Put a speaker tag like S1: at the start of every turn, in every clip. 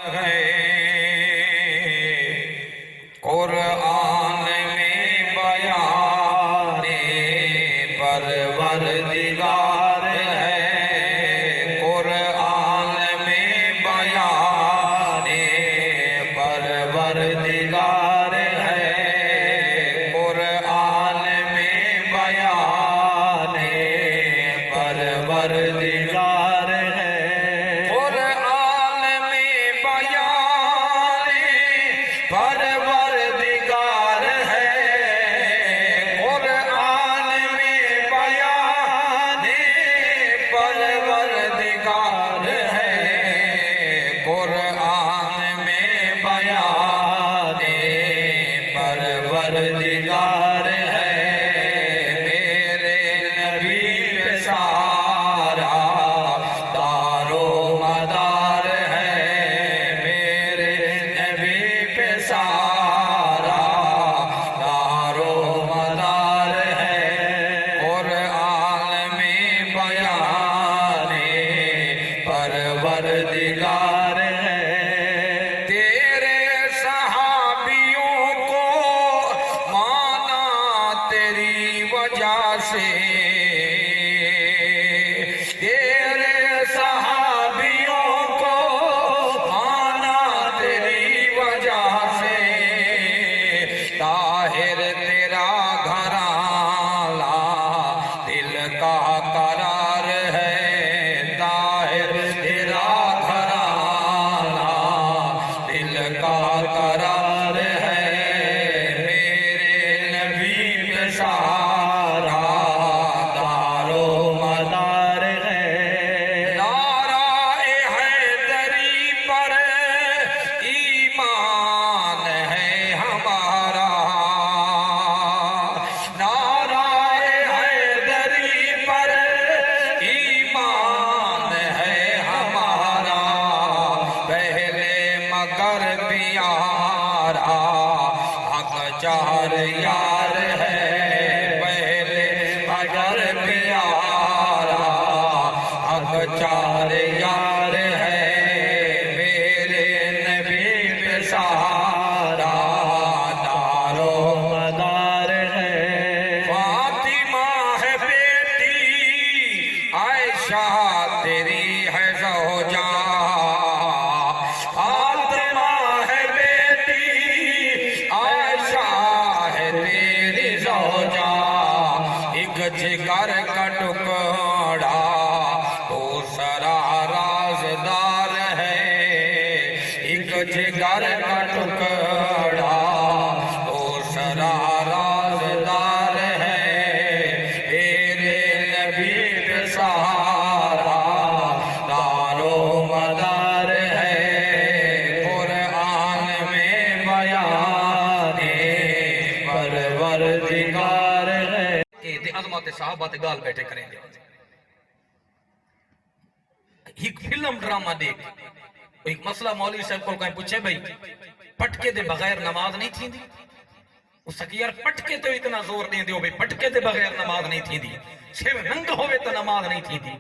S1: ہے قرآن میں بیان پروردگار ہے قرآن میں بیان پروردگار ہے قرآن میں بیان پروردگار ہے قرآن میں بیان پروردگار ہے قرآن میں بیان پروردگار ہے قرآن میں بیان پروردگار ہے میرے نبی پہ سارا دار و مدار ہے میرے نبی پہ سارا دار و مدار ہے قرآن میں بیان پروردگار ہے تیرے صحابیوں کو مانا تیری وجہ سے تیرے صحابیوں کو مانا تیری وجہ سے طاہر تیرا گھرانہ دل کا قرار ہے طاہر تیرا گھرانہ دل کا قرار ہے میرے نبی پہ سارا دار و مدار ہے نعرہ حیدری پر ایمان ہے ہمارا نعرہ حیدری پر ایمان ہے ہمارا پہلے مگر پیارا حق چار یار ہے پہلے مگر پیارا حق چار یار ہے میرے نبی پہ سارا دار و مدار ہے فاطمہ ہے بیٹی عائشہ تیری ہے زوجہ فاطمہ ہے بیٹی عائشہ ہے تیری زوجہ ایک جگر کا ٹکڑا دوسرا رازدار ہے ایک جگر کا ٹکڑا دوسرا رازدار ہے میرے نبی پہ سارا دار و مدار ہے قرآن میں بیان پروردگار ہے عظمت صحابہ تے گال بیٹھے کریں گے ایک فلم ڈرامہ دیکھ ایک مسئلہ مولوی صاحب کو کہیں پوچھے بھئی پٹکے دے بغیر نماز نہیں تھی دی اس کہ یار پٹکے تو اتنا زور دیں دیو بھئی پٹکے دے بغیر نماز نہیں تھی دی شیو ننگ ہوئے تو نماز نہیں تھی دی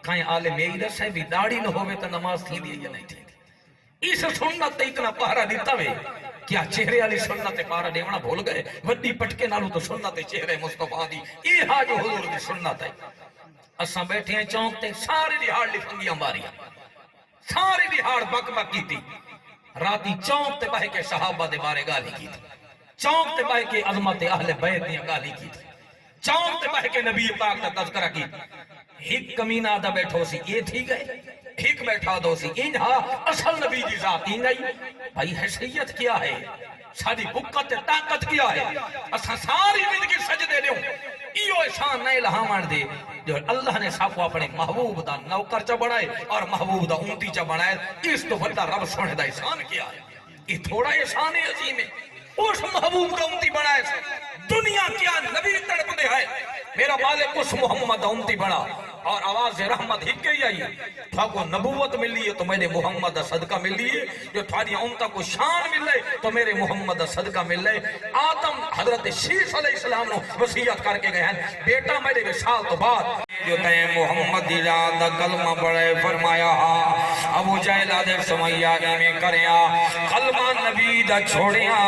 S1: کہیں آلے میری در صاحبی داڑی نہ ہوئے تو نماز تھی دی یا نہیں تھی دی اس سنت تے اتنا پہرا دیتا ہوئے کیا چہرے والی سنت پارا دیونا بھول گئے وڈی پٹکے نالو تو سنت چہرے مصطفیٰ دی یہ ہاں جو حضور دی سنت ہے اساں بیٹھے ہیں چونک تے سارے دہاڑ لفنگیاں ماریاں سارے دہاڑ بک بک کی تھی راتی چونک تے بہ کے صحابہ دے بارے گالی کی تھی چونک تے بہ کے عظمت اہل بیت دی گالی کی تھی چونک تے بہ کے نبی پاک دا تذکرہ کی ایک کمینہ دا بیٹھو سی یہ تھی گئے ایک بیٹھا دو سی انہا اصل نبی دی ذاتی نہیں بھائی حیثیت کیا ہے ساری بکت طاقت کیا ہے اساں ساری زندگی سجدے دیوں ایو احسان نہ الہامان دے جو اللہ نے ساکو اپنے محبوب دا نوکر چا بڑھائے اور محبوب دا امتی چا بڑھائے اس تو بڑا رب سونے دا احسان کیا ہے یہ تھوڑا احسان عظیم ہے اس محبوب دا امتی بڑھائے دنیا کیا نبی تڑپ دے ہے میرا مالک اس محمد دا امتی بڑھا اور آواز رحمت ہی گئی آئی تھا کو نبوت ملی ہے تو میرے محمد دا صدقہ ملی ہے جو تھاری امتہ کو شان مل رہے تو میرے محمد دا صدقہ مل رہے آدم حضرت شیس علیہ السلام نے وصیت کر کے گئے ہیں بیٹا میرے وصال تو بعد جو تے محمد دی ذات دا کلمہ پڑھے فرمایا ابو جہل آدھے سمیہ میں کریا کلمہ نبی دا چھوڑیا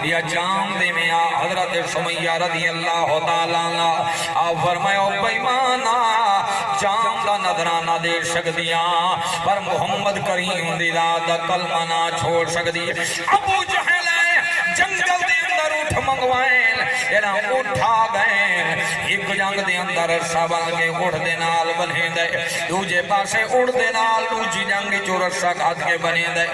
S1: یا جام دے میں حضرت سمیہ رضی اللہ تعالیٰ آپ فرمایا بیمانا جام دا نظرانہ دے سکدیاں پر محمد کریم دی ذات دا کلمہ نہ چھوڑ سکدی ابو جہل جنگل دے اندر اٹھ منگوائیں اینا اٹھا گئیں ایک جنگ دے اندر رسا بن کے اٹھ دے نال بنے دے دوجے پاسے اٹھ دے نال دوجی جنگ جو رسا کھات کے بنے دے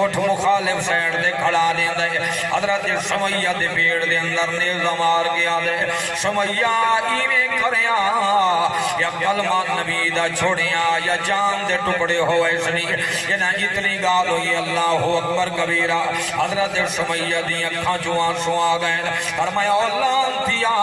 S1: اٹھ مخالف سیڑ دے کھڑا دے دے حضرت سمیہ دے پیڑ دے اندر نیزہ مار گیا دے سمیہ ایویں کریا یا کلمہ نبی دا چھوڑیا یا جان دے ٹکڑے ہوئے سنی اینا اتنی گال ہوئی اللہ اکبر کبیرہ حضرت سمیہ دی اکھاں جو آنسوں آ گئے فرمایا اللہ دیا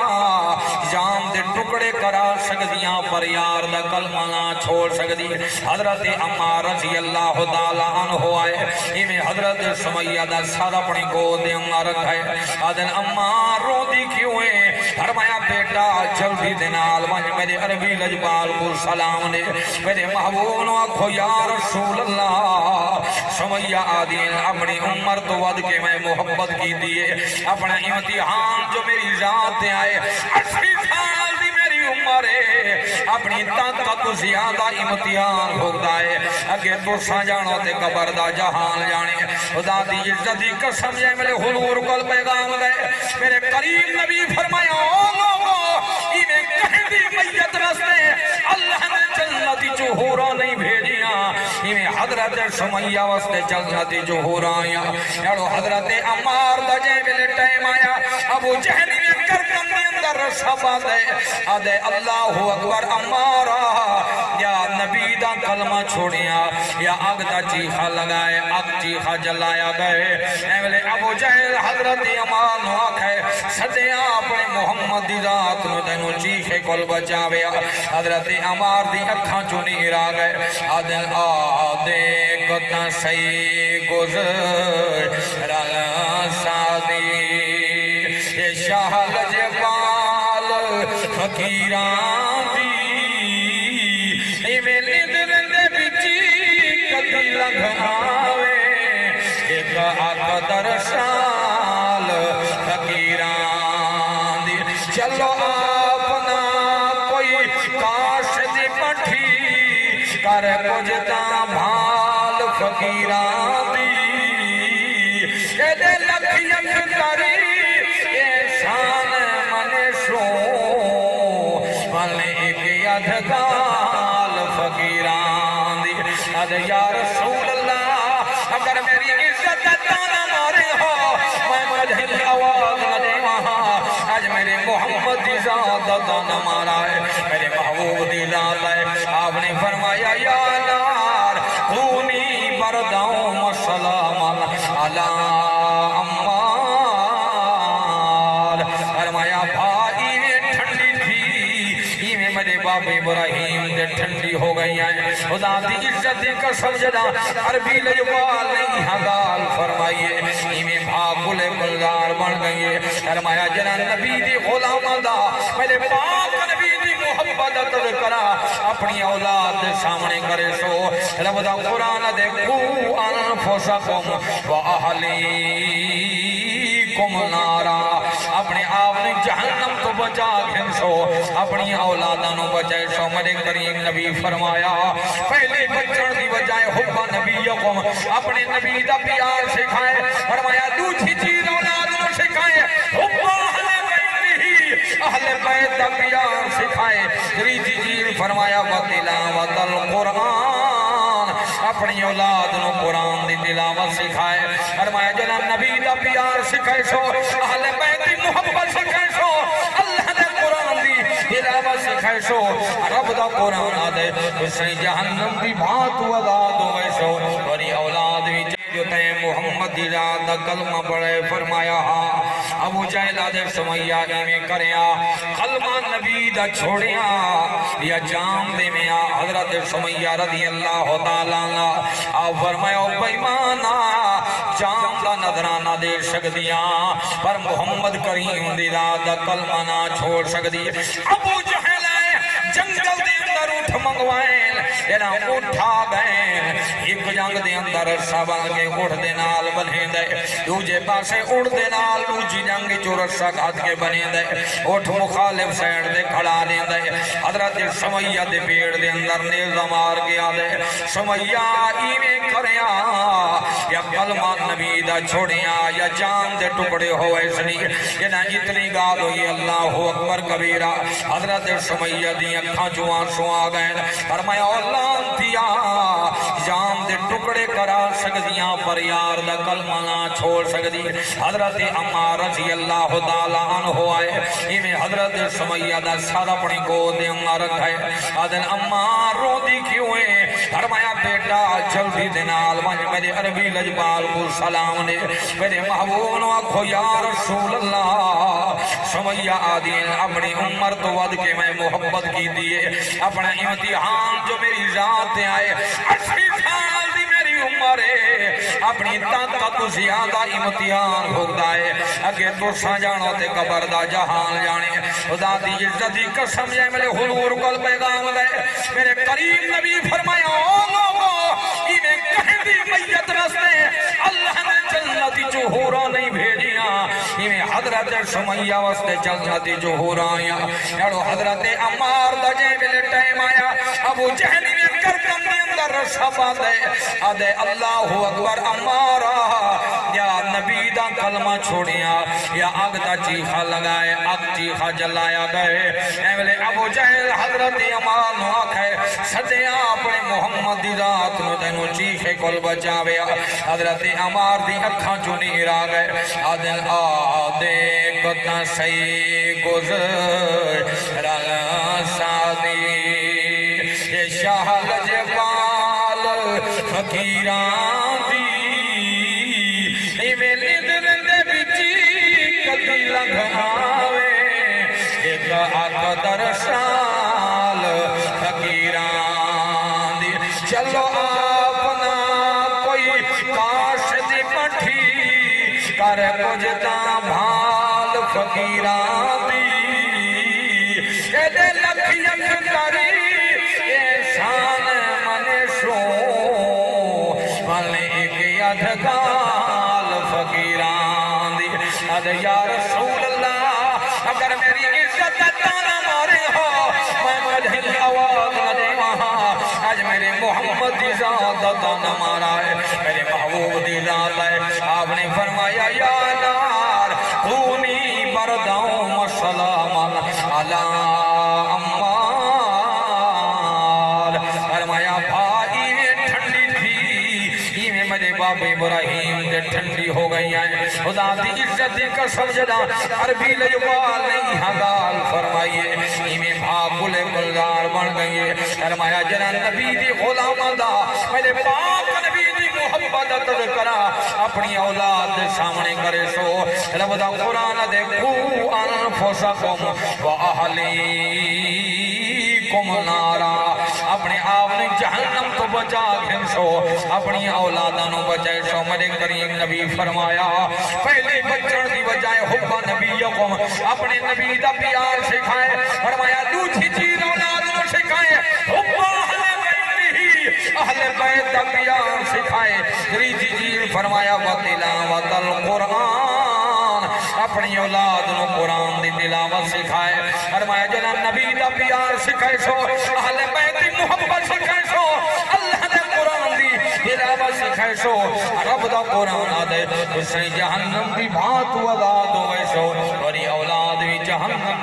S1: جان دے ٹکڑے کرا سکدیاں پر یار دا کلمہ نہ چھوڑ سکدی حضرت عمار رضی اللہ تعالیٰ عنہ آئے ایمیں حضرت سمیہ دا سر اپنی گود دے انگار رکھائے آدھن عمار رو دی کیوں ہے فرمایا بیٹا جلدی دنال ونج میرے عربی لجبال کو سلام دے میرے محبون آکھو یا رسول اللہ سمیہ آدین اپنی عمر تو ود کے میں محبت کی دیئے اپنا امتحان جو میری ذات آئے 80 سال دی میری عمر ہے اپنی طاقت کو زیادہ امتحان ہوتا ہے اگر تو سجانوں تے قبر دا جہان جانے خدا دی عزت دی قسم جائے میرے حضور کل پیغام گئے میرے قریب نبی فرمایا او لوگو انہیں کہیں دی میت رستے اللہ نے جنتی جوہورا نہیں بھیجیا انہیں حضرت سمیہ وستے جنتی جوہورا آیا یارو حضرت عمار دا جے ملے ٹائم آیا ابو جہلی میں کرکن دے اندر رسابہ دے آدھے اللہ اکبر عمارا یا نبی دا کلمہ چھوڑیا یا آگ دا چیخا لگائے آگ چیخا جلایا گئے اے ملے ابو جہل حضرت عمار نو آکھے سدیا اپنے محمد دی ذات نو دینو چیخے کل بچاویا حضرت عمار دی اکھاں چونی را گئے آدھن آدھے کتا سی گزر رلا سادی یہ شاہ لجبال فقیران دی ایویں ندر دے بچی کدی لنگ آوے ایک اقدر سال فقیران دی چلو اپنا کوئی کاش دی پٹھی کر کجتا بھال فقیران دی اے دے لکھی اکتاری احسان من شو ملے ایک ادھگال فقیران دی ادھ یا رسول اللہ اگر میری عزت تانا مارے ہو میں مجھے آواز نہ دے وہاں آج میرے محمد دی ذات تانا مارا ہے میرے محبوب دی ذات ہے آپ نے فرمایا یا نار خونی برداؤں وسلام علی عمار فرمایا بھائی میں ٹھنڈی تھی یہ میرے باپ ابراہیم دے ٹھنڈی ہو گئی ہیں خدا دی عزت کا سمجھنا عربی لجوال نہیں حلال فرمائیے یہ بھاگ گلے گلزار بن گئی ہے فرمایا جنا نبی دی غلام دا میرے پاک نبی دی محبت تذکرہ اپنی اولاد دے سامنے کرے سو رب دا قرآن دے قو انفسکم و اہلیکم نارا اپنے آپ نے جہنم تو بچا گھن سو اپنی اولادانوں بچائے سو میرے کریم نبی فرمایا پہلے بچن دی بجائے حب نبیکم اپنے نبی دا پیار سکھائے فرمایا دوسری چیز اولادانوں سکھائے حب اہل بیت دا پیار سکھائے تیسری چیز فرمایا وَتِلَاوَةَ الْقُرْآنِ اپنی اولاد نو قرآن دی تلاوت سکھائے فرمایا جناب نبی دا پیار سکھائے سو اہل بیت دی محبت سکھائے سو اللہ دے قرآن دی تلاوت سکھائے سو رب دا قرآن آدھے اس نے جہنم دی بات وزاد ہوئے سو وری اولاد بھی جو تے محمد دی ذات دا کلمہ پڑھے فرمایا ابو جہل آدھے سمیہ میں کریا کلمہ نبی دا چھوڑیا یا جام دے میں حضرت سمیہ رضی اللہ تعالیٰ آپ فرمایا بیمانا جام دا نظرانہ دے سکدیاں پر محمد کریم دی ذات دا کلمہ نہ چھوڑ سکدی ابو جہل جنگل دے منگوائیں اینا اٹھا گئے ایک جنگ دے اندر رسا بن کے اٹھ دے نال بنے دے دوجے پاسے اٹھ دے نال دوجی جنگ جو رسا گھات کے بنے دے اٹھ مخالف سیڑ دے کھڑا دے دے حضرت سمیہ دے پیڑ دے اندر نیزہ مار گیا دے سمیہ ایویں کریا یا کلمہ نبی دا چھوڑیا یا جان دے ٹکڑے ہوئے سنی یہ نہ اتنی گال ہوئی اللہ اکبر کبیرہ حضرت سمیہ دی اکھاں جو آنسو آ گئے فرمایا اللہ دیا جان دے ٹکڑے کرا سکدیاں پر یار دا کلمہ نہ چھوڑ سکدی حضرت عمار رضی اللہ تعالیٰ عنہ آئے ایمیں حضرت سمیہ دا سارا اپنی کو دے عمار رکھائے آدھن عمار رو دی کیوں ہے فرمایا بیٹا جلدی دنال ونج میرے عربی لجبال کو سلام دے میرے محبوب نو آکھو یا رسول اللہ سمیہ آدین اپنی عمر تو ود کے میں محبت کی دیئے اپنا امتحان جو میری ذات آئے 80 سال دی میری عمر ہے اپنی طاقت تو زیادہ امتحان ہوتا ہے اگر تو سا جانو تے قبر دا جہان جانے خدا دی عزت دی قسم جائے میرے حضور کل پیغام دے میرے قریب نبی فرمایا او لوگو انہیں کہیں دی میت رستے اللہ نے جنتی جو ہو رہا نہیں بھیجیاں انہیں حضرت سمیہ وستے جنتی جو ہو رہا آیا حضرت عمار دا جائے ملے ٹائم آیا ابو جہلی میں کرکم دے اندر رسا باندے آدھے اللہ اکبر عمارا یا نبی دا کلمہ چھوڑیا یا آگ دا چیخا لگائے آگ چیخا جلایا گئے اے ابو جہل حضرت عمار نو آکھے سجیا اپنے محمد دی ذات نو دینو چیخے کل بچاویا حضرت عمار دی اکھاں جو نیر آگئے آدھے آدھے کتا سی گزر رلا سادی یہ شاہ لجبال فقیران دی ایویں لدرندے بچی کدی لنگ آوے ایک اقدر سال فقیران دی چلو اپنا کوئی کاش دی پٹھی کر کجتا بھال فقیران دی کہتے لکھی اکھتاری احسان منشو والے ایک ادھگال فقیران دی ادھ یا رسول اللہ اگر میری عزت دانا مارے ہو میں مجھے آواز نہ دے وہاں آج میرے محمد دی ذات دانا مارا ہے میرے محبوب دی ذات ہے آپ نے فرمایا یا نار خونی برداؤں مسلام علی عمار فرمایا بھائی میں ٹھنڈی تھی یہ میرے باپ ابراہیم دے ٹھنڈی ہو گئی ہیں خدا دی عزت دی قسم جدا عربی لجوال نہیں حقال فرمائیے یہ بھاپ بلے گلدار بن گئی ہے فرمایا جنا نبی دی غلام دا میرے پاک نبی دی محبت تذکرہ اپنی اولاد دے سامنے کرے سو رب دا قرآن دے قو انفسکم و اہلیکم نارا اپنے آپ نے جہنم کو بچا گھن سو اپنی اولادانوں بچائے سو میرے کریم نبی فرمایا پہلے بچن دی بجائے حبا نبیکم اپنے نبی دا پیار سکھائے فرمایا دوسری چیز اولادوں سکھائے حبا اہل بیت دا پیار سکھائے تیسری چیز فرمایا وَتِلَاوَةَ الْقُرْآنِ اپنی اولاد نو قرآن دی تلاوت سکھائے فرمایا جنا نبی دا پیار سکھائے سو اہل بیت دی محبت سکھائے سو اللہ دے قرآن دی تلاوت سکھائے سو رب دا قرآن آدھے اس نے جہنم دی بات وزاد ہوئے سو اور یہ اولاد بھی جہنم